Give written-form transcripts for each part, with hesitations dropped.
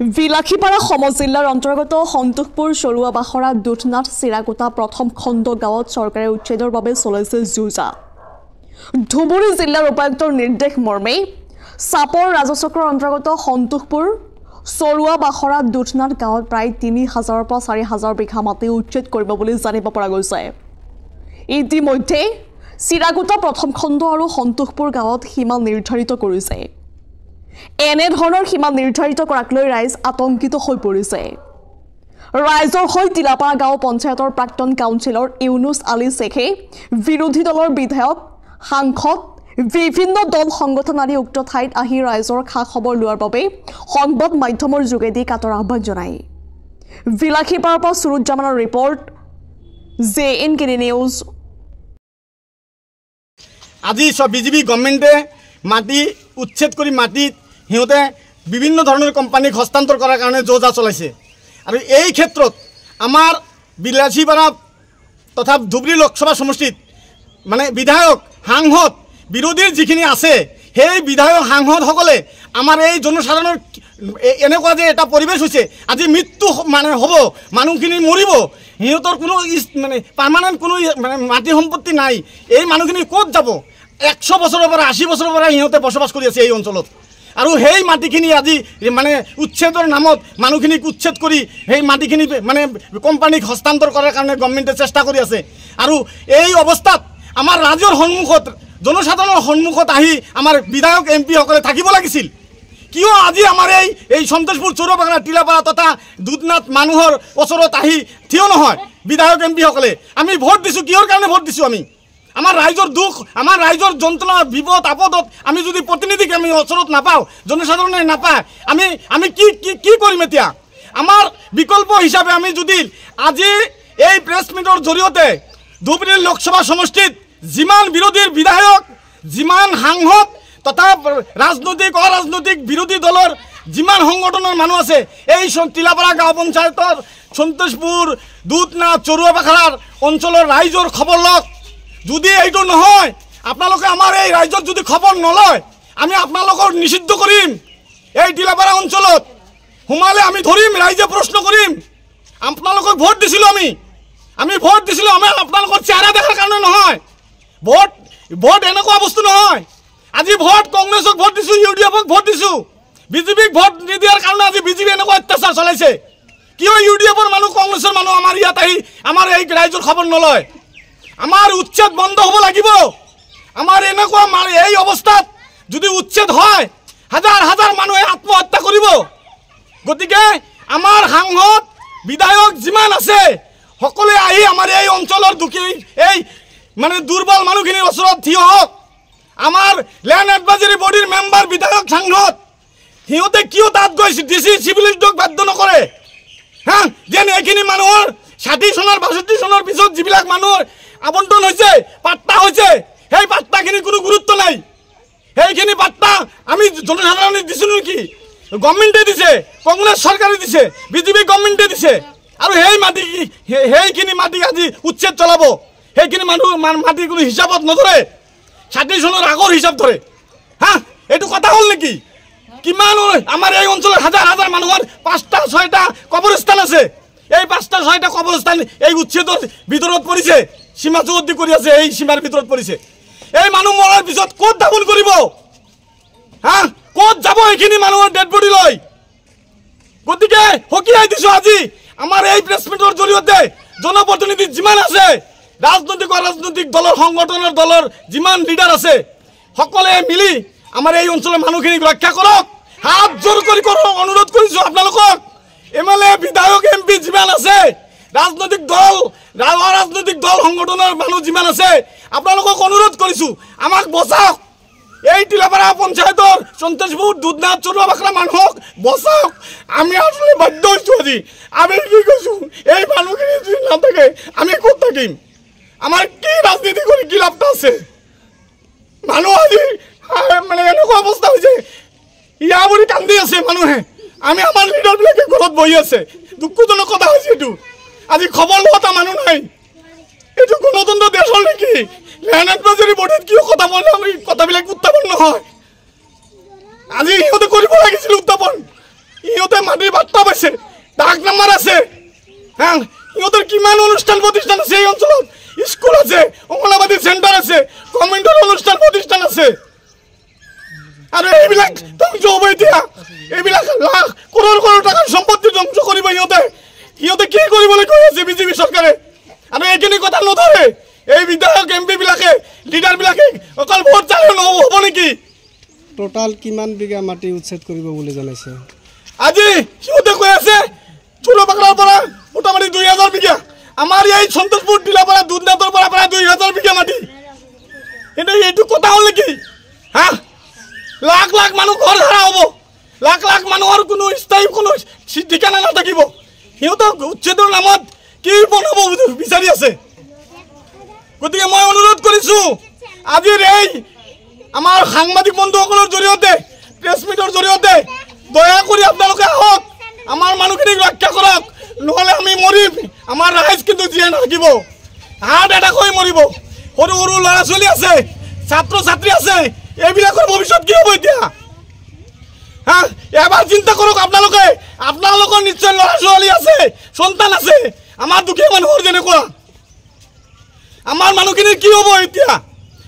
বিলাসীপাৰা সমজিল্লাৰ অন্তৰ্গত সন্তোষপুৰ চৰুৱা বাখৰা দুধনাথ চিৰাকুটা প্ৰথম খণ্ড গাঁৱত চৰকাৰে উচ্ছেদৰ বাবে চলাইছে যুঁজা। ধুবুৰী জিলাৰ উপায়ুক্তৰ নিৰ্দেশ মৰ্মে চাপৰ ৰাজচক্ৰৰ অন্তৰ্গত সন্তোষপুৰ চৰুৱা বাখৰা দুধনাথ গাঁৱত প্ৰায় ৩,০০০ পৰা ৪,০০০ বিঘা মাটি উচ্ছেদ কৰিব বুলি জানিব পৰা গৈছে। ইতিমধ্যে চিৰাকুটা প্ৰথম খণ্ড আৰু সন্তোষপুৰ গাঁৱত সীমা নিৰ্ধাৰিত কৰিছে। এনেধৰণৰ সীমা নিৰ্ধাৰিত কৰাক লৈ ৰাইজ আতংকিত হৈ পৰিছে। ৰাইজৰ হৈ তিলাপাৰা গাঁও পঞ্চায়তৰ প্ৰাক্তন কাউন্সিলৰ ইউনুছ আলী শ্বেখে বিৰোধী দলৰ বিধায়ক সাংসদ বিভিন্ন দল সংগঠন আদি উক্ত ঠাইত আহি ৰাইজৰ খা খবৰ লোৱাৰ বাবে সংবাদ মাধ্যমৰ যোগেদি কাটৰ আহ্বান জনায়। বিলাসীপাৰাৰ পৰা সুৰুজ্জামানৰ ৰিপৰ্ট, JNKD নিউজ। আজি বিজেপি গভৰ্ণমেণ্টে মাটি উচ্ছেদ কৰি মাটিত সিহঁতে বিভিন্ন ধৰণৰ কোম্পানীক হস্তান্তৰ কৰাৰ কাৰণে যোজা চলাইছে। আৰু এই ক্ষেত্ৰত আমাৰ বিলাসীপাৰা তথা ধুবুৰী লোকসভা সমষ্টিত মানে বিধায়ক সাংসদ বিৰোধীৰ যিখিনি আছে সেই বিধায়ক সাংসদসকলে আমাৰ এই জনসাধাৰণৰ এনেকুৱা যে এটা পৰিৱেশ হৈছে, আজি মৃত্যু মানে হ'ব, মানুহখিনি মৰিব, সিহঁতৰ কোনো মানে পাৰ্মানেণ্ট কোনো মানে মাটি সম্পত্তি নাই, এই মানুহখিনি ক'ত যাব? 100 বছৰৰ পৰা 80 বছৰৰ পৰা সিহঁতে বসবাস কৰি আছে এই অঞ্চলত। আৰু সেই মাটিখিনি আজি মানে উচ্ছেদৰ নামত মানুহখিনিক উচ্ছেদ কৰি সেই মাটিখিনি মানে কোম্পানীক হস্তান্তৰ কৰাৰ কাৰণে গভৰ্ণমেণ্টে চেষ্টা কৰি আছে। আৰু এই অৱস্থাত আমাৰ ৰাজ্যৰ সন্মুখত জনসাধাৰণৰ সন্মুখত আহি আমাৰ বিধায়ক MP সকলে থাকিব লাগিছিল। কিয় আজি আমাৰ এই সন্তোষপুৰ চৰুৱা বাখৰা তিলাপাৰা তথা দুধনাথ মানুহৰ ওচৰত আহি থিয় নহয় বিধায়ক MP সকলে? আমি ভোট দিছোঁ, কিহৰ কাৰণে ভোট দিছোঁ? আমি আমাৰ ৰাইজৰ দুখ, আমাৰ ৰাইজৰ যন্ত্ৰণা, বিপদ আপদত আমি যদি প্ৰতিনিধিক আমি ওচৰত নাপাওঁ, জনসাধাৰণে নাপায়, আমি কি কৰিম এতিয়া? আমাৰ বিকল্প হিচাপে আমি যদি আজি এই প্ৰেছ মিটৰ জৰিয়তে ধুবুৰী লোকসভা সমষ্টিত যিমান বিৰোধীৰ বিধায়ক, যিমান সাংসদ তথা ৰাজনৈতিক অৰাজনৈতিক বিৰোধী দলৰ যিমান সংগঠনৰ মানুহ আছে, এই তিলাপাৰা গাঁও পঞ্চায়তৰ সন্তোষপুৰ দুধনাথ চৰুৱা বাখৰাৰ অঞ্চলৰ ৰাইজৰ খবৰ লওক। যদি এইটো নহয়, আপোনালোকে আমাৰ এই ৰাজ্যত যদি খবৰ নলয়, আমি আপোনালোকক নিষিদ্ধ কৰিম। এই তিলাপাৰা অঞ্চলত সোমালে আমি ধৰিম, ৰাইজে প্ৰশ্ন কৰিম। আপোনালোকক ভোট দিছিলোঁ, আমি ভোট দিছিলোঁ, আমাৰ আপোনালোকৰ চেহেৰা দেখাৰ কাৰণে নহয়। ভোট এনেকুৱা বস্তু নহয়। আজি ভোট কংগ্ৰেছক ভোট দিছোঁ, UDFক ভোট দিছোঁ, বিজেপিক ভোট নিদিয়াৰ কাৰণে আজি বিজেপি এনেকুৱা অত্যাচাৰ চলাইছে। কিয় UDFৰ মানুহ, কংগ্ৰেছৰ মানুহ আমাৰ ইয়াত আহি আমাৰ এই ৰাইজৰ খবৰ নলয়? আমাৰ উচ্ছেদ বন্ধ হ'ব লাগিব। আমাৰ এনেকুৱা এই অৱস্থাত যদি উচ্ছেদ হয়, হাজাৰ হাজাৰ মানুহে আত্মহত্যা কৰিব। গতিকে আমাৰ সাংসদ বিধায়ক যিমান আছে সকলোৱে আহি আমাৰ এই অঞ্চলৰ দুখী এই মানে দুৰ্বল মানুহখিনিৰ ওচৰত থিয় হওক। আমাৰ লেণ্ড এডভাইজৰী বডিৰ মেম্বাৰ বিধায়ক সাংসদ সিহঁতে কিয় তাত গৈ DC চিভিল উদ্যোগ বাধ্য নকৰে? যেন এইখিনি মানুহৰ 60 চনৰ 62 চনৰ পিছত যিবিলাক মানুহৰ আবণ্টন হৈছে, পাট্টা হৈছে, সেই পাট্টাখিনি কোনো গুৰুত্ব নাই। সেইখিনি পাট্টা আমি জনসাধাৰণে দিছোঁ নেকি? গভৰ্ণমেণ্টে দিছে, কংগ্ৰেছ চৰকাৰে দিছে, বিজেপি গভৰ্ণমেণ্টে দিছে। আৰু সেইখিনি মাটি আজি উচ্ছেদ চলাব। সেইখিনি মাটি কোনো হিচাপত নধৰে, 60 চনৰ আগৰ হিচাপ ধৰে। এইটো কথা হ'ল নেকি? কিমান আমাৰ এই অঞ্চলৰ হাজাৰ হাজাৰ মানুহৰ 5টা 6টা কবৰস্থান আছে। এই 5টা 6টা কবৰস্থান এই উচ্ছেদৰ ভিতৰত পৰিছে, সীমা চৌহদ্দি কৰি আছে, এই সীমাৰ ভিতৰত পৰিছে। এই মানুহ মৰাৰ পিছত ক'ত দাপন কৰিব? ক'ত যাব এইখিনি মানুহৰ ডেড বডি লৈ? গতিকে সকীয়াই দিছোঁ আজি আমাৰ এই প্ৰেছ মিটৰ জৰিয়তে জনপ্ৰতিনিধি যিমান আছে, ৰাজনৈতিক অৰাজনৈতিক দলৰ সংগঠনৰ দলৰ যিমান লিডাৰ আছে, সকলোৱে মিলি আমাৰ এই অঞ্চলৰ মানুহখিনিক ৰক্ষা কৰক। হাত জোৰ কৰি অনুৰোধ কৰিছোঁ আপোনালোকক। MLA বিধায়ক MP যিমান আছে, ৰাজনৈতিক দল অৰাজনৈতিক দল সংগঠনৰ মানুহ যিমান আছে, আপোনালোকক অনুৰোধ কৰিছোঁ, আমাক বচাওক। এই তিলাপাৰা পঞ্চায়তৰ সন্তোষপুৰ দুধনাথ চৰুৱা বাখৰা মানুহক বচাওক। আমি আসলে বাধ্য হৈছোঁ আজি। আমি কি কৈছোঁ, এই মানুহখিনি যদি নাথাকে আমি ক'ত থাকিম? আমাৰ কি ৰাজনীতি কৰি কি লাভটা আছে? মানুহ আজি মানে এনেকুৱা অৱস্থা হৈছে, ইয়া বুলি কান্দি আছে মানুহে। আমাৰ লিডাৰবিলাকে ঘৰত বহি আছে। দুখজনক কথা হৈছে এইটো। আজি খবৰ লোৱা মানুহ নাই। এইটো গণতন্ত্ৰ দেশ হ'ল নেকি? লেণ্ড এডভাইজৰী বডিত কিয় কথা বলে আমি কথাবিলাক উত্থাপন নহয়? আজি সিহঁতে কৰিব লাগিছিল উত্থাপন। ইহঁতে মাটিৰ বাৰ্তা পাইছে, ডাক নাম্বাৰ আছে, হ্যাঁ ইহঁতৰ কিমান অনুষ্ঠান প্ৰতিষ্ঠান আছে এই অঞ্চলত, স্কুল আছে, অংগনবাদী চেণ্টাৰ আছে, গভৰ্ণমেণ্টৰ অনুষ্ঠান প্ৰতিষ্ঠান আছে, আৰু এইবিলাক ধ্বংস হ'ব এতিয়া। এইবিলাক লাখ কৰোৰ টকাৰ সম্পত্তি ধ্বংস কৰিব সিহঁতে। সিহঁতে কি কৰিবলৈ কৈ আছে বিজেপি চৰকাৰে? আৰু এইখিনি কথা নধৰে এই বিধায়ক MP বিলাকে, লিডাৰবিলাকে অকল ভোট চালে হ'ব নেকি? টোটাল কিমান বিঘা মাটি উচ্ছেদ কৰিব বুলি জনাইছে? আজি সিহঁতে কৈ আছে চুলপাকৰাৰ পৰা মোটামুটি 2000 বিঘা, আমাৰ এই সন্তোষপুৰ জিলাৰ পৰা দুধনাথৰ পৰা প্ৰায় 2000 বিঘা মাটি। কিন্তু এইটো কথা হ'ল নেকি? হা, লাখ লাখ মানুহ ঘৰ হাৰা হ'ব, লাখ লাখ মানুহৰ কোনো স্থায়ী কোনো ঠিকানা নাথাকিব। সিহঁতক উচ্ছেদৰ নামত কি বনাব বিচাৰি আছে? গতিকে মই অনুৰোধ কৰিছোঁ আজিৰ এই আমাৰ সাংবাদিক বন্ধুসকলৰ জৰিয়তে, প্ৰেছ মিটৰ জৰিয়তে দয়া কৰি আপোনালোকে আহক, আমাৰ মানুহখিনিক ৰক্ষা কৰক, নহ'লে আমি মৰিম, আমাৰ ৰাইজ কিন্তু জীয়াই নাথাকিব, হাৰ্ট এটাক হৈ মৰিব। সৰু সৰু ল'ৰা ছোৱালী আছে, ছাত্ৰ ছাত্ৰী আছে, এইবিলাকৰ ভৱিষ্যত কি হ'ব এতিয়া? হা, এবাৰ চিন্তা কৰক আপোনালোকে, আপোনালোকৰ নিশ্চয় ল'ৰা ছোৱালী আছে, সন্তান আছে, আমাৰ দুখীয়া মানুহৰ যেনেকুৱা। আমাৰ মানুহখিনিৰ কি হ'ব এতিয়া?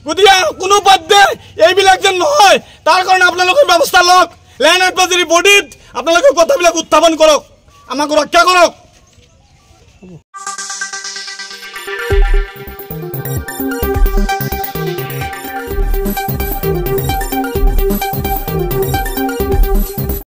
গতিকে কোনো পধ্যে এইবিলাক যেন নহয়, তাৰ কাৰণে আপোনালোকে ব্যৱস্থা লওক। লেণ্ড এডভাইজৰী বডিত আপোনালোকে কথাবিলাক উত্থাপন কৰক, আমাক ৰক্ষা কৰক।